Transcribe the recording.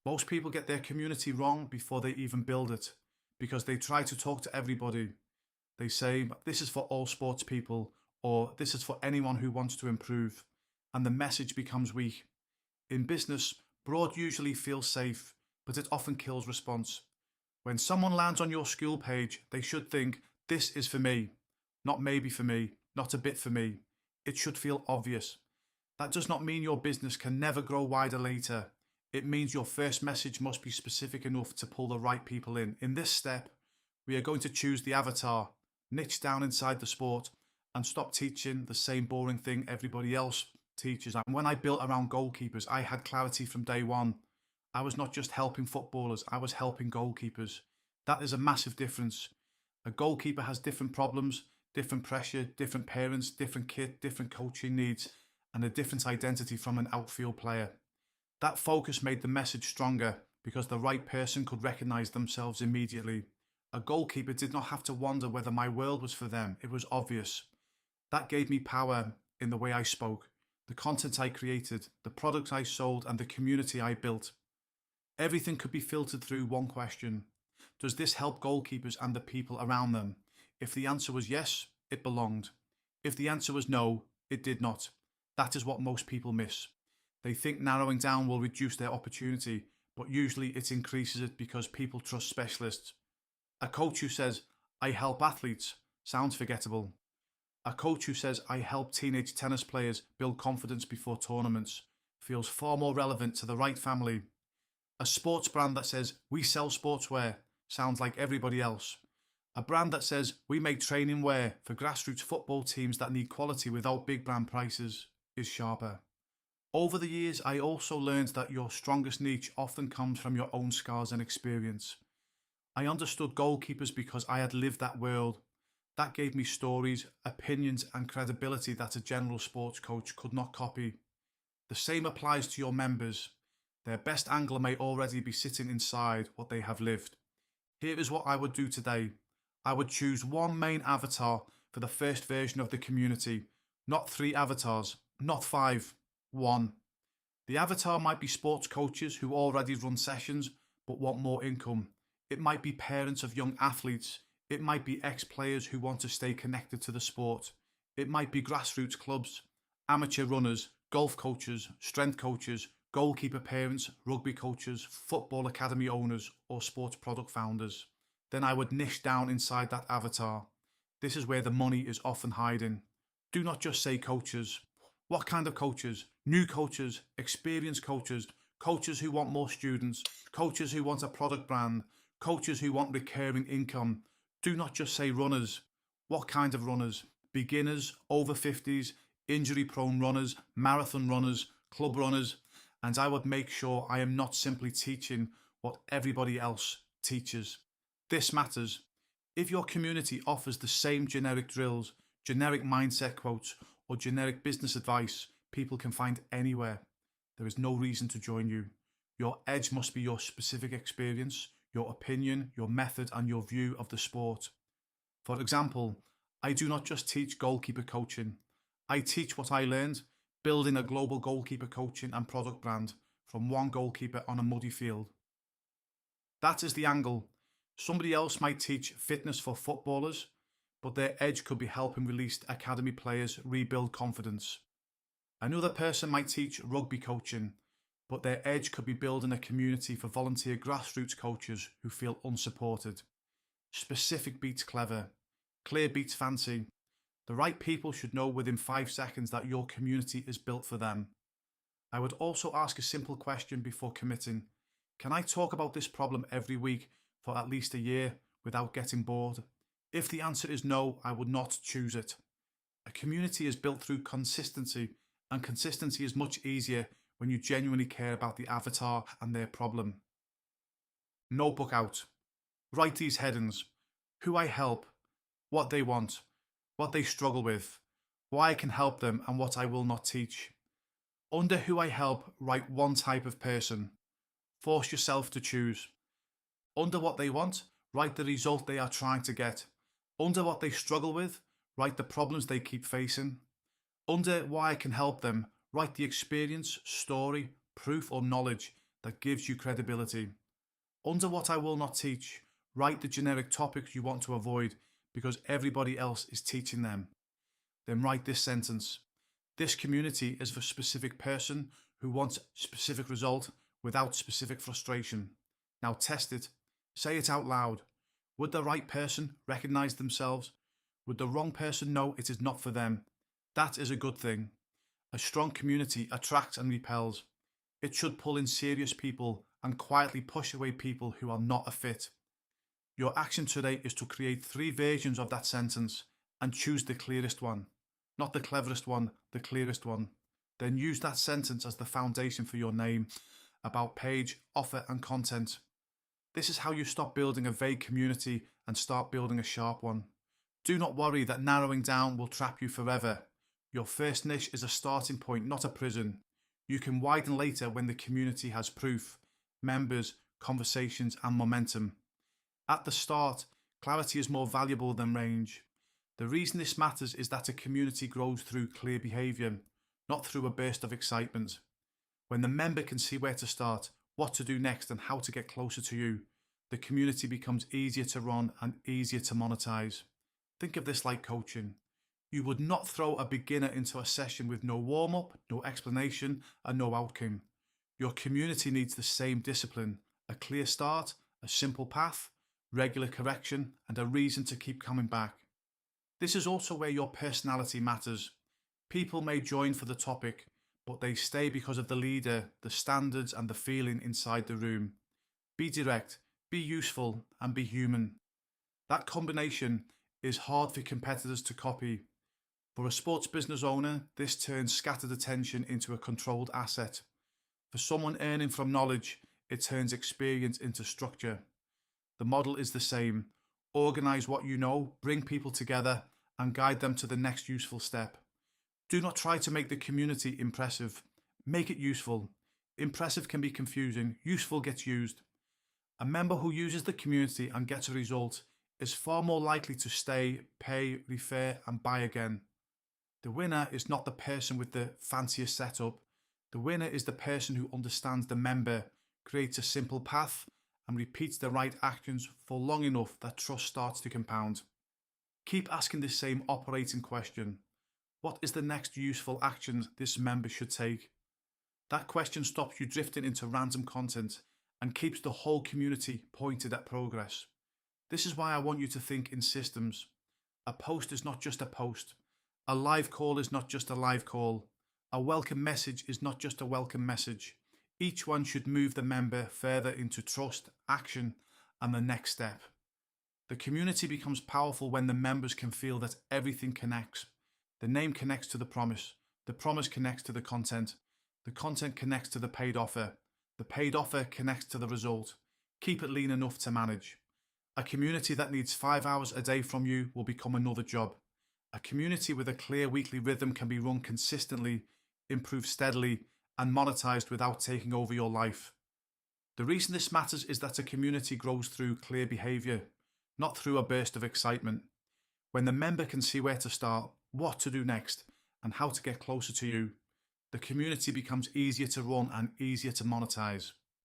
Most people get their community wrong before they even build it because they try to talk to everybody. They say, this is for all sports people, or this is for anyone who wants to improve, and the message becomes weak. In business, broad usually feels safe, but it often kills response. When someone lands on your school page, they should think, this is for me, not maybe for me, not a bit for me. It should feel obvious. That does not mean your business can never grow wider later. It means your first message must be specific enough to pull the right people in. In this step, we are going to choose the avatar, niche down inside the sport, and stop teaching the same boring thing everybody else teaches. And when I built around goalkeepers, I had clarity from day one. I was not just helping footballers, I was helping goalkeepers. That is a massive difference. A goalkeeper has different problems, different pressure, different parents, different kit, different coaching needs, and a different identity from an outfield player. That focus made the message stronger because the right person could recognize themselves immediately. A goalkeeper did not have to wonder whether my world was for them. It was obvious. That gave me power in the way I spoke, the content I created, the products I sold, and the community I built. Everything could be filtered through one question. Does this help goalkeepers and the people around them? If the answer was yes, it belonged. If the answer was no, it did not. That is what most people miss. They think narrowing down will reduce their opportunity, but usually it increases it because people trust specialists. A coach who says, I help athletes, sounds forgettable. A coach who says, I help teenage tennis players build confidence before tournaments, feels far more relevant to the right family. A sports brand that says, we sell sportswear, sounds like everybody else. A brand that says, we make training wear for grassroots football teams that need quality without big brand prices, is sharper. Over the years, I also learned that your strongest niche often comes from your own scars and experience. I understood goalkeepers because I had lived that world. That gave me stories, opinions, and credibility that a general sports coach could not copy. The same applies to your members. Their best angler may already be sitting inside what they have lived. Here is what I would do today. I would choose one main avatar for the first version of the community, not 3 avatars, not 5. 1. The avatar might be sports coaches who already run sessions but want more income. It might be parents of young athletes. It might be ex-players who want to stay connected to the sport. It might be grassroots clubs, amateur runners, golf coaches, strength coaches, goalkeeper parents, rugby coaches, football academy owners, or sports product founders. Then I would niche down inside that avatar. This is where the money is often hiding. Do not just say coaches. What kind of coaches? New coaches, experienced coaches, coaches who want more students, coaches who want a product brand, coaches who want recurring income. Do not just say runners. What kind of runners? Beginners, over 50s, injury-prone runners, marathon runners, club runners. And I would make sure I am not simply teaching what everybody else teaches. This matters. If your community offers the same generic drills, generic mindset quotes, or generic business advice people can find anywhere, there is no reason to join you. Your edge must be your specific experience, your opinion, your method, and your view of the sport. For example, I do not just teach goalkeeper coaching. I teach what I learned, building a global goalkeeper coaching and product brand from one goalkeeper on a muddy field. That is the angle. Somebody else might teach fitness for footballers, but their edge could be helping released academy players rebuild confidence. Another person might teach rugby coaching, but their edge could be building a community for volunteer grassroots coaches who feel unsupported. Specific beats clever. Clear beats fancy. The right people should know within 5 seconds that your community is built for them. I would also ask a simple question before committing. Can I talk about this problem every week for at least a year without getting bored? If the answer is no, I would not choose it. A community is built through consistency, and consistency is much easier when you genuinely care about the avatar and their problem. Notebook out. Write these headings. Who I help, what they want, what they struggle with, why I can help them, and what I will not teach. Under who I help, write one type of person. Force yourself to choose. Under what they want, write the result they are trying to get. Under what they struggle with, write the problems they keep facing. Under why I can help them, write the experience, story, proof or knowledge that gives you credibility. Under what I will not teach, write the generic topics you want to avoid because everybody else is teaching them. Then write this sentence. This community is for a specific person who wants specific result without specific frustration. Now test it. Say it out loud. Would the right person recognize themselves? Would the wrong person know it is not for them? That is a good thing. A strong community attracts and repels. It should pull in serious people and quietly push away people who are not a fit. Your action today is to create 3 versions of that sentence and choose the clearest one. Not the cleverest one, the clearest one. Then use that sentence as the foundation for your name, about page, offer and content. This is how you stop building a vague community and start building a sharp one. Do not worry that narrowing down will trap you forever. Your first niche is a starting point, not a prison. You can widen later when the community has proof, members, conversations and momentum. At the start, clarity is more valuable than range. The reason this matters is that a community grows through clear behaviour, not through a burst of excitement. When the member can see where to start, what to do next and how to get closer to you, the community becomes easier to run and easier to monetize. Think of this like coaching. You would not throw a beginner into a session with no warm-up, no explanation and no outcome. Your community needs the same discipline, a clear start, a simple path, regular correction and a reason to keep coming back. This is also where your personality matters. People may join for the topic, but they stay because of the leader, the standards and the feeling inside the room. Be direct, be useful and be human. That combination is hard for competitors to copy. For a sports business owner, this turns scattered attention into a controlled asset. For someone earning from knowledge, it turns experience into structure. The model is the same. Organize what you know, bring people together, and guide them to the next useful step. Do not try to make the community impressive. Make it useful. Impressive can be confusing. Useful gets used. A member who uses the community and gets a result is far more likely to stay, pay, refer, and buy again. The winner is not the person with the fanciest setup. The winner is the person who understands the member, creates a simple path, and repeats the right actions for long enough that trust starts to compound. Keep asking the same operating question. What is the next useful action this member should take? That question stops you drifting into random content and keeps the whole community pointed at progress. This is why I want you to think in systems. A post is not just a post. A live call is not just a live call. A welcome message is not just a welcome message. Each one should move the member further into trust, action, and the next step. The community becomes powerful when the members can feel that everything connects. The name connects to the promise connects to the content connects to the paid offer connects to the result. Keep it lean enough to manage. A community that needs 5 hours a day from you will become another job. A community with a clear weekly rhythm can be run consistently, improved steadily, and monetized without taking over your life. The reason this matters is that a community grows through clear behavior, not through a burst of excitement. When the member can see where to start, what to do next, and how to get closer to you, the community becomes easier to run and easier to monetize.